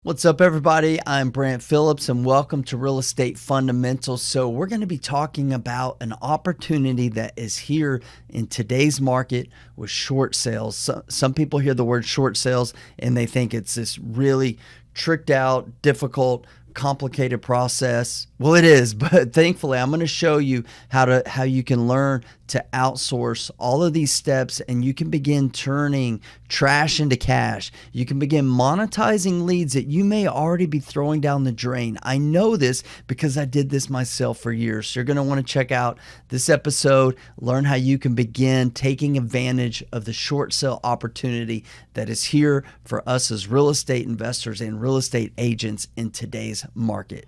What's up, everybody? I'm Brant Phillips, and welcome to Real Estate Fundamentals. So we're going to be talking about an opportunity that is here in today's market with short sales. Some people hear the word short sales and they think it's this really tricked out, difficult, complicated process. Well, it is, but thankfully I'm going to show you how you can learn to outsource all of these steps, and you can begin turning trash into cash. You can begin monetizing leads that you may already be throwing down the drain. I know this because I did this myself for years. So you're going to want to check out this episode, learn how you can begin taking advantage of the short sale opportunity that is here for us as real estate investors and real estate agents in today's market.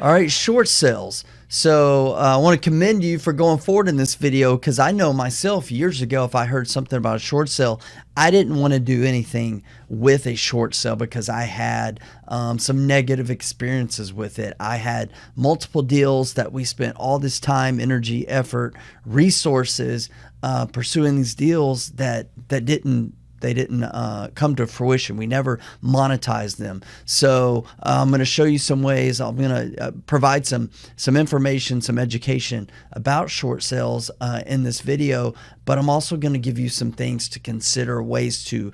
All right, short sales. So I want to commend you for going forward in this video, because I know myself years ago, if I heard something about a short sale, I didn't want to do anything with a short sale because I had some negative experiences with it. I had multiple deals that we spent all this time, energy, effort, resources pursuing these deals that didn't come to fruition. We never monetized them. So I'm going to show you some ways. I'm going to provide some information, some education about short sales in this video, but I'm also going to give you some things to consider, ways to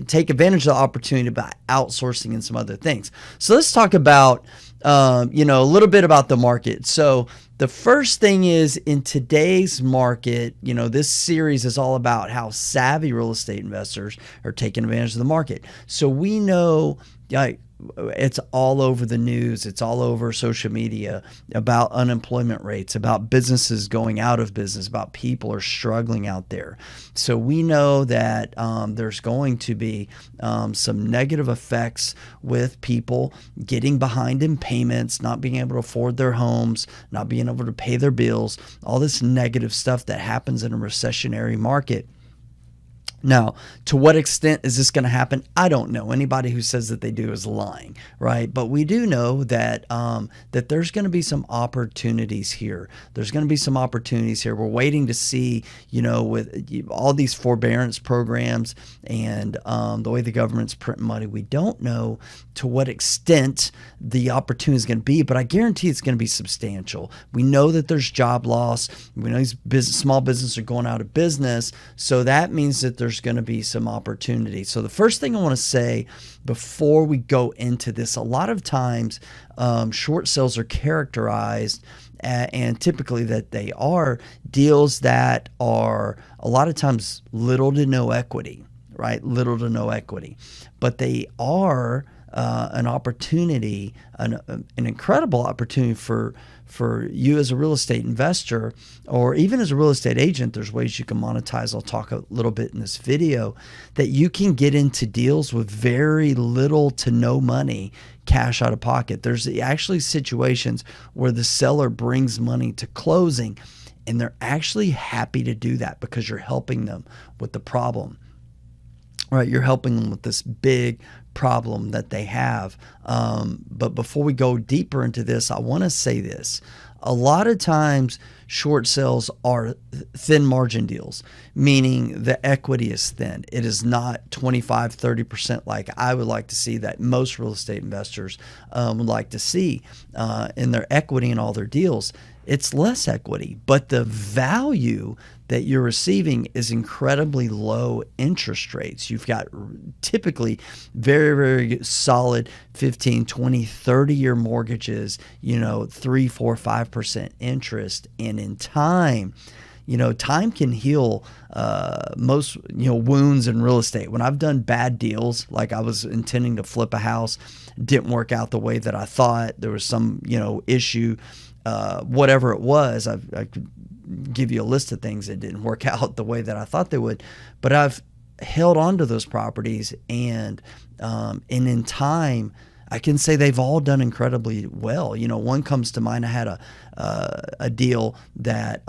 take advantage of the opportunity by outsourcing and some other things. So let's talk about a little bit about the market. So the first thing is, in today's market, this series is all about how savvy real estate investors are taking advantage of the market. So we know it's all over the news, it's all over social media about unemployment rates, about businesses going out of business, about people are struggling out there. So we know that there's going to be some negative effects with people getting behind in payments, not being able to afford their homes, not being able to pay their bills, all this negative stuff that happens in a recessionary market. Now, to what extent is this going to happen? I don't know. Anybody who says that they do is lying, right? But we do know that that there's going to be some opportunities here. There's going to be some opportunities here. We're waiting to see, with all these forbearance programs and the way the government's printing money, we don't know to what extent the opportunity is going to be, but I guarantee it's going to be substantial. We know that there's job loss. We know these small businesses are going out of business, so that means that there's going to be some opportunity. So the first thing I want to say before we go into this, a lot of times short sales are characterized and typically that they are deals that are a lot of times little to no equity, right? Little to no equity, but they are an opportunity, an incredible opportunity for you as a real estate investor, or even as a real estate agent. There's ways you can monetize. I'll talk a little bit in this video that you can get into deals with very little to no money, cash out of pocket. There's actually situations where the seller brings money to closing, and they're actually happy to do that because you're helping them with the problem. Right, you're helping them with this big problem that they have. But before we go deeper into this, I want to say this. A lot of times short sales are thin margin deals, meaning the equity is thin. It is not 25, 30% like I would like to see, that most real estate investors would like to see in their equity in all their deals. It's less equity, but the value that you're receiving is incredibly low interest rates. You've got typically very, very solid 15, 20, 30-year mortgages, 3, 4, 5% interest. And in time, time can heal most, wounds in real estate. When I've done bad deals, like I was intending to flip a house, didn't work out the way that I thought, there was some, issue, whatever it was, I could give you a list of things that didn't work out the way that I thought they would, but I've held on to those properties, and in time, I can say they've all done incredibly well. One comes to mind. I had a deal that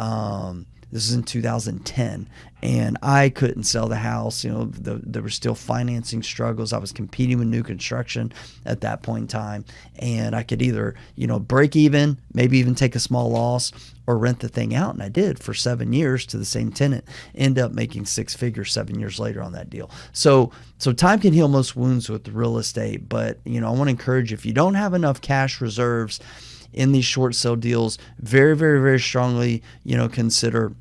This is in 2010, and I couldn't sell the house. There were still financing struggles. I was competing with new construction at that point in time, and I could either, break even, maybe even take a small loss, or rent the thing out. And I did for 7 years to the same tenant, end up making 6 figures 7 years later on that deal. So time can heal most wounds with real estate, but I want to encourage you, if you don't have enough cash reserves in these short sale deals, very, very, very strongly, consider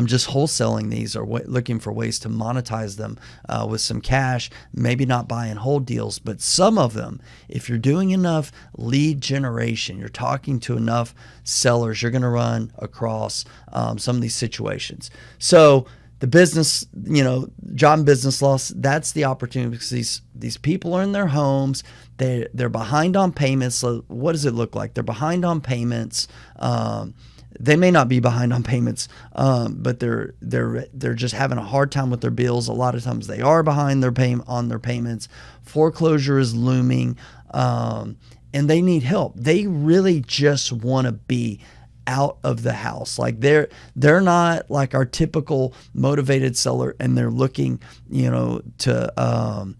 just wholesaling these, or looking for ways to monetize them with some cash. Maybe not buy and hold deals, but some of them, if you're doing enough lead generation, you're talking to enough sellers, you're going to run across some of these situations. So the business, job and business loss, that's the opportunity, because these people are in their homes. They're behind on payments. So what does it look like? They're behind on payments. They may not be behind on payments, but they're just having a hard time with their bills. A lot of times they are behind on their payments. Foreclosure is looming, and they need help. They really just want to be out of the house. Like they're not like our typical motivated seller, and they're looking, to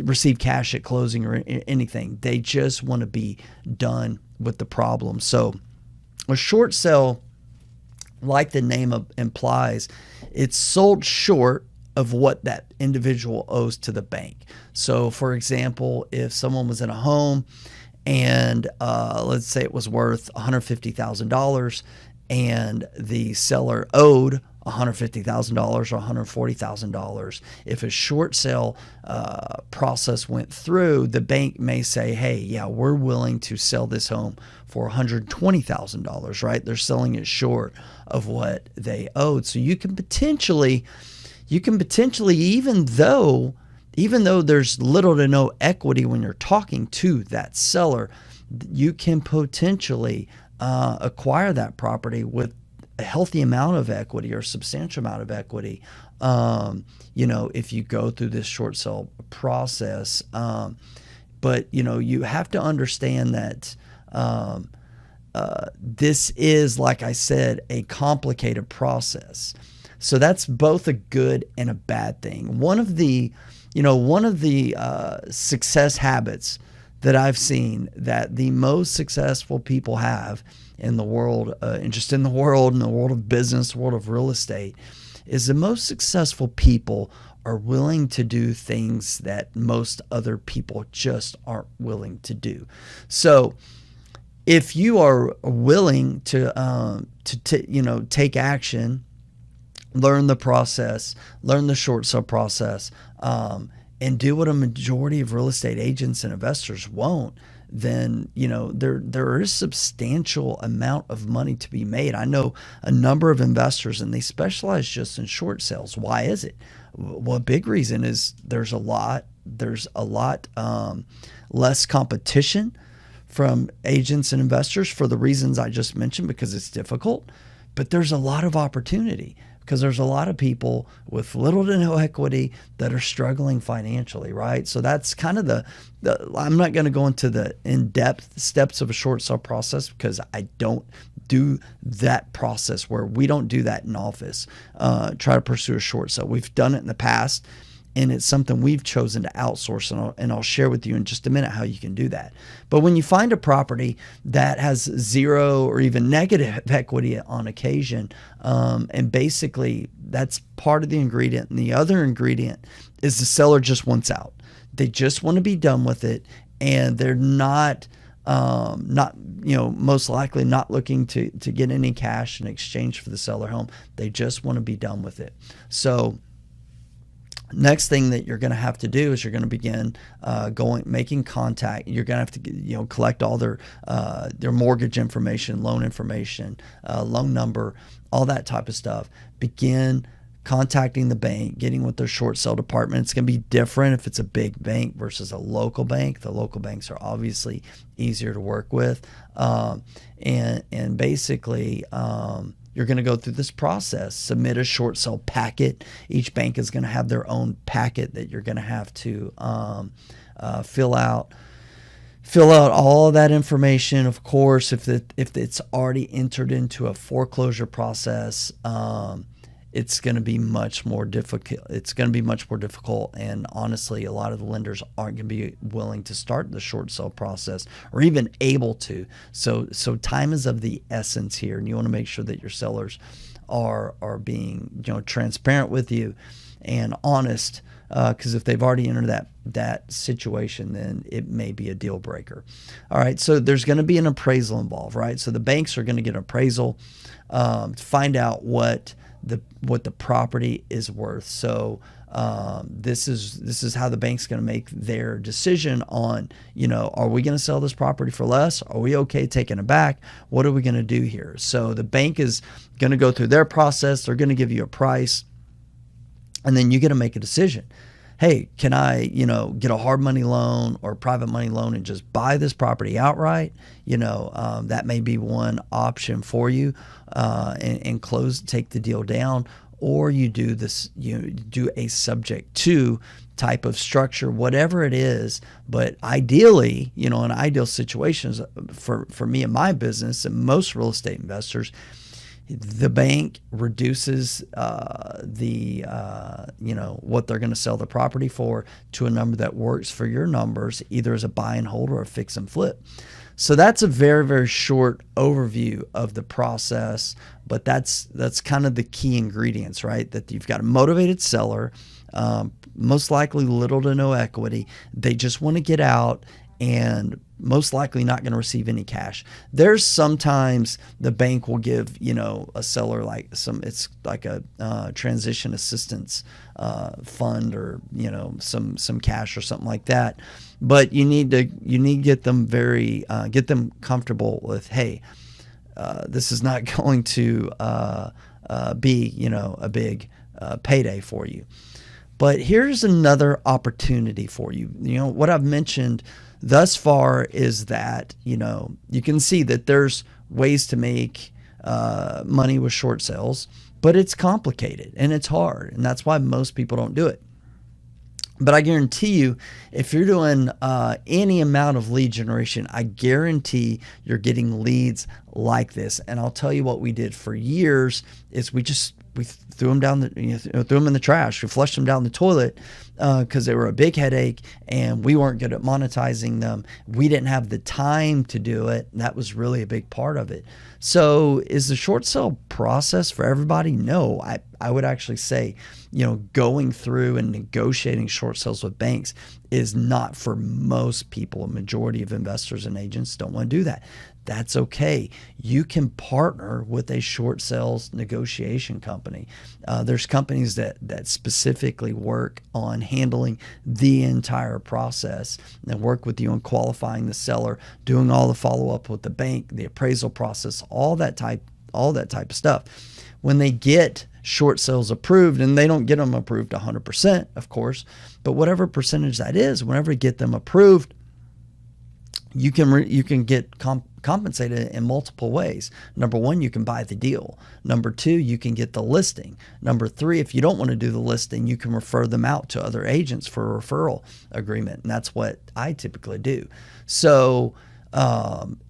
receive cash at closing or anything. They just want to be done with the problem. So a short sale, like the name implies, it's sold short of what that individual owes to the bank. So for example, if someone was in a home and let's say it was worth $150,000 and the seller owed $150,000 or $140,000. If a short sale process went through, the bank may say, hey, yeah, we're willing to sell this home for $120,000, right? They're selling it short of what they owed. So you can potentially, even though there's little to no equity when you're talking to that seller, you can potentially acquire that property with a healthy amount of equity or substantial amount of equity, if you go through this short sale process. But you have to understand that this is, like I said, a complicated process. So that's both a good and a bad thing. One of the success habits that I've seen that the most successful people have in the world, in the world of business, the world of real estate, is the most successful people are willing to do things that most other people just aren't willing to do. So if you are willing to take action, learn the process, learn the short sale process, and do what a majority of real estate agents and investors won't, then there is substantial amount of money to be made. I know a number of investors, and they specialize just in short sales. Why is it? Well, a big reason is there's a lot less competition from agents and investors for the reasons I just mentioned, because it's difficult. But there's a lot of opportunity, because there's a lot of people with little to no equity that are struggling financially, right? So that's kind of I'm not going to go into the in-depth steps of a short sale process, because I don't do that process, where we don't do that in office, try to pursue a short sale. We've done it in the past, and it's something we've chosen to outsource, and I'll share with you in just a minute how you can do that. But when you find a property that has zero or even negative equity on occasion, and basically that's part of the ingredient, and the other ingredient is the seller just wants out. They just want to be done with it, and they're not most likely not looking to get any cash in exchange for the seller home. They just want to be done with it. So next thing that you're going to have to do is you're going to begin making contact. You're going to have to collect all their mortgage information, loan information, loan number, all that type of stuff. Begin contacting the bank, getting with their short sale department. It's going to be different if it's a big bank versus a local bank. The local banks are obviously easier to work with, and basically you're going to go through this process, submit a short sale packet. Each bank is going to have their own packet that you're going to have to fill out. Fill out all of that information. Of course, if it's already entered into a foreclosure process, it's going to be much more difficult. It's going to be much more difficult, and honestly, a lot of the lenders aren't going to be willing to start the short sale process or even able to. So time is of the essence here, and you want to make sure that your sellers are being transparent with you and honest. Because if they've already entered that situation, then it may be a deal breaker. All right, so there's going to be an appraisal involved, right? So the banks are going to get an appraisal to find out what the property is worth. So this is how the bank's going to make their decision on, are we going to sell this property for less? Are we okay taking it back? What are we going to do here? So the bank is going to go through their process. They're going to give you a price. And then you get to make a decision. Hey, can I, get a hard money loan or a private money loan and just buy this property outright? That may be one option for you, and take the deal down. Or you do this, do a subject to type of structure, whatever it is. But ideally, in ideal situations for me and my business and most real estate investors, the bank reduces what they're going to sell the property for to a number that works for your numbers, either as a buy and hold or a fix and flip. So that's a very, very short overview of the process, but that's kind of the key ingredients, right? That you've got a motivated seller, most likely little to no equity. They just want to get out and most likely not going to receive any cash. There's sometimes the bank will give, a seller it's like a transition assistance fund or, some cash or something like that. But you need to get them get them comfortable with, hey, this is not going to be, a big payday for you. But here's another opportunity for you. What I've mentioned thus far is that, you can see that there's ways to make money with short sales, but it's complicated and it's hard. And that's why most people don't do it. But I guarantee you, if you're doing any amount of lead generation, I guarantee you're getting leads like this. And I'll tell you what we did for years is we threw them down threw them in the trash. We flushed them down the toilet because they were a big headache and we weren't good at monetizing them. We didn't have the time to do it. And that was really a big part of it. So is the short sale process for everybody? No, I would actually say, going through and negotiating short sales with banks is not for most people. A majority of investors and agents don't want to do that. That's okay. You can partner with a short sales negotiation company. There's companies that specifically work on handling the entire process and work with you on qualifying the seller, doing all the follow-up with the bank, the appraisal process, all that type of stuff. When they get short sales approved, and they don't get them approved 100%, of course, but whatever percentage that is, whenever you get them approved, you can get compensated in multiple ways. Number one, you can buy the deal. Number two, you can get the listing. Number three, if you don't want to do the listing, you can refer them out to other agents for a referral agreement. And that's what I typically do. So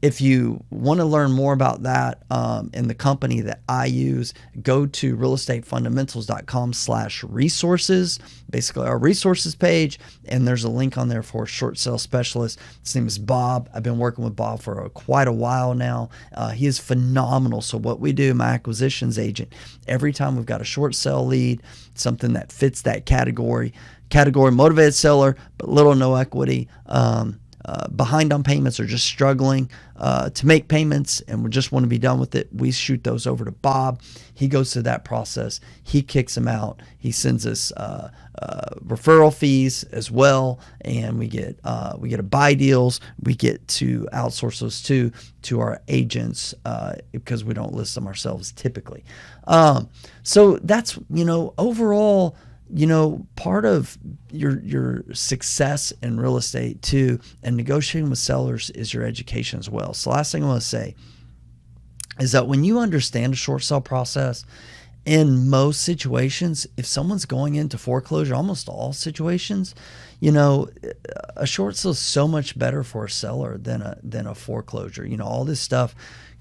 if you want to learn more about that in the company that I use, go to realestatefundamentals.com/resources, basically our resources page, and there's a link on there for a short sale specialist. His name is Bob. I've been working with Bob for quite a while now. He is phenomenal. So what we do, my acquisitions agent, every time we've got a short sale lead, something that fits that category, motivated seller, but little no equity, behind on payments or just struggling to make payments and we just want to be done with it, we shoot those over to Bob. He goes through that process. He kicks them out. He sends us referral fees as well, and we get a buy deals. We get to outsource those to our agents because we don't list them ourselves typically. So that's overall. Part of your success in real estate too, and negotiating with sellers, is your education as well. So last thing I want to say is that when you understand a short sale process in most situations, if someone's going into foreclosure, almost all situations, a short sale is so much better for a seller than a foreclosure. All this stuff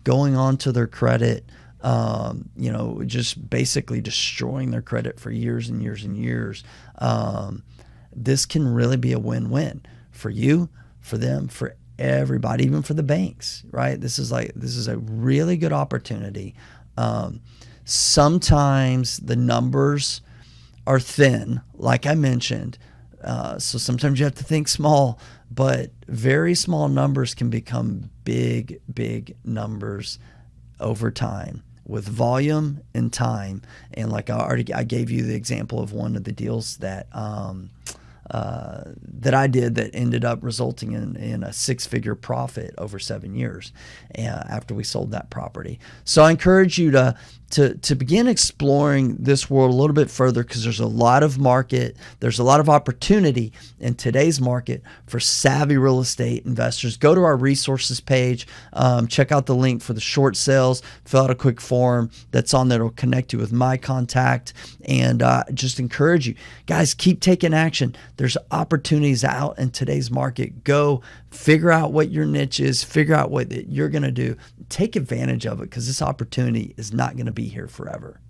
going on to their credit, just basically destroying their credit for years and years and years. This can really be a win-win for you, for them, for everybody, even for the banks, right? This is a really good opportunity. Sometimes the numbers are thin, like I mentioned. So sometimes you have to think small, but very small numbers can become big, big numbers over time with volume and time. And like I gave you the example of one of the deals that I did that ended up resulting in a six-figure profit over 7 years after we sold that property. So I encourage you to begin exploring this world a little bit further, because there's a lot of market, there's a lot of opportunity in today's market for savvy real estate investors. Go to our resources page, check out the link for the short sales, fill out a quick form that's on there. It'll connect you with my contact, and just encourage you guys, keep taking action. There's opportunities out in today's market. Go figure out what your niche is, figure out what you're going to do, take advantage of it, because this opportunity is not going to be here forever.